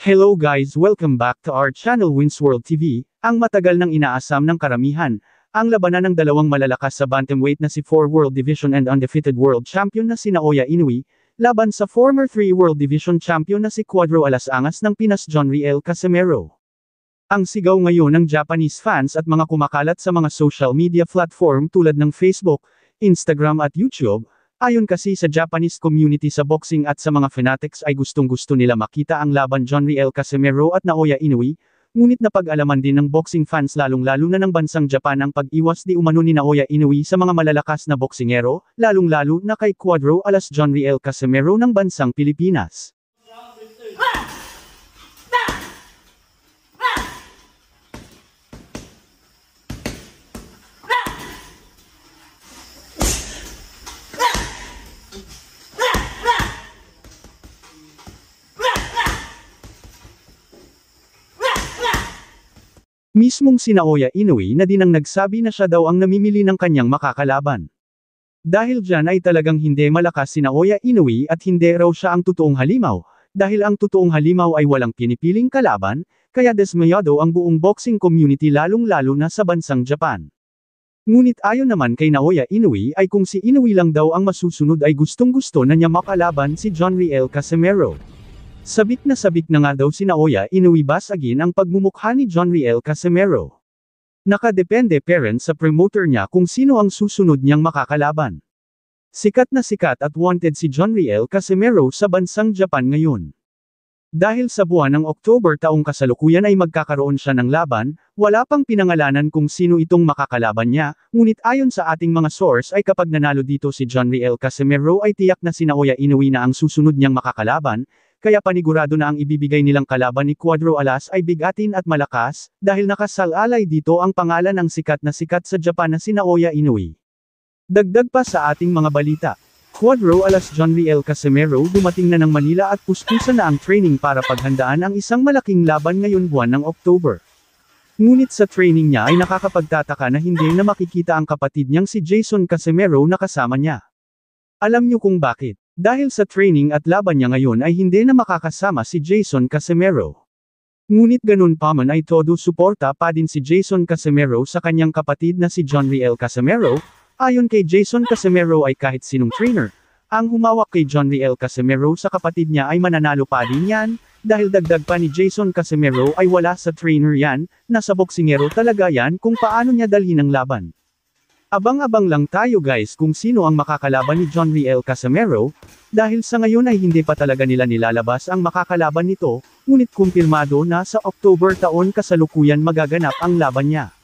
Hello guys, welcome back to our channel Wins World TV, ang matagal nang inaasam ng karamihan. Ang labanan ng dalawang malalakas sa bantamweight na si 4 World Division and undefeated World Champion na si Naoya Inoue, laban sa former 3 World Division Champion na si Cuadro Alas-Angas ng Pinas Jonriel Casimero. Ang sigaw ngayon ng Japanese fans at mga kumakalat sa mga social media platform tulad ng Facebook, Instagram at YouTube, ayon kasi sa Japanese community sa boxing at sa mga fanatics ay gustong-gusto nila makita ang laban Jonriel Casimero at Naoya Inoue, ngunit napag-alaman din ng boxing fans lalong-lalo na ng bansang Japan ang pag-iwas di umano ni Naoya Inoue sa mga malalakas na boksingero, lalong-lalo na kay Cuadro Alas Jonriel Casimero ng bansang Pilipinas. Mismong si Naoya Inoue na din ang nagsabi na siya daw ang namimili ng kanyang makakalaban. Dahil dyan ay talagang hindi malakas si Naoya Inoue at hindi raw siya ang totoong halimaw, dahil ang totoong halimaw ay walang pinipiling kalaban, kaya desmayado ang buong boxing community lalong-lalo na sa bansang Japan. Ngunit ayon naman kay Naoya Inoue ay kung si Inoue lang daw ang masusunod ay gustong-gusto na niya makalaban si Jonriel Casimero. Sabik na nga daw si Naoya Inoue basagin ang pagmumukha ni Jonriel Casimero. Nakadepende pa sa promoter niya kung sino ang susunod niyang makakalaban. Sikat na sikat at wanted si Jonriel Casimero sa bansang Japan ngayon. Dahil sa buwan ng October taong kasalukuyan ay magkakaroon siya ng laban, wala pang pinangalanan kung sino itong makakalaban niya, ngunit ayon sa ating mga source ay kapag nanalo dito si Jonriel Casimero ay tiyak na si Naoya Inoue na ang susunod niyang makakalaban, kaya panigurado na ang ibibigay nilang kalaban ni Cuadro Alas ay bigatin at malakas, dahil nakasalalay dito ang pangalan ng sikat sa Japan na si Naoya Inoue. Dagdag pa sa ating mga balita. Cuadro Alas Jonriel Casimero dumating na ng Manila at puspusan na ang training para paghandaan ang isang malaking laban ngayon buwan ng October. Ngunit sa training niya ay nakakapagtataka na hindi na makikita ang kapatid niyang si Jason Casimero na kasama niya. Alam niyo kung bakit? Dahil sa training at laban niya ngayon ay hindi na makakasama si Jason Casimero. Ngunit ganun pa man ay todo suporta pa din si Jason Casimero sa kanyang kapatid na si Jonriel Casimero. Ayon kay Jason Casimero ay kahit sinong trainer, ang humawak kay Jonriel Casimero sa kapatid niya ay mananalo pa din yan, dahil dagdag pa ni Jason Casimero ay wala sa trainer yan, nasa boksingero talaga yan kung paano niya dalhin ang laban. Abang-abang lang tayo guys kung sino ang makakalaban ni Jonriel Casimero, dahil sa ngayon ay hindi pa talaga nila nilalabas ang makakalaban nito, ngunit kumpirmado na sa October taon kasalukuyan magaganap ang laban niya.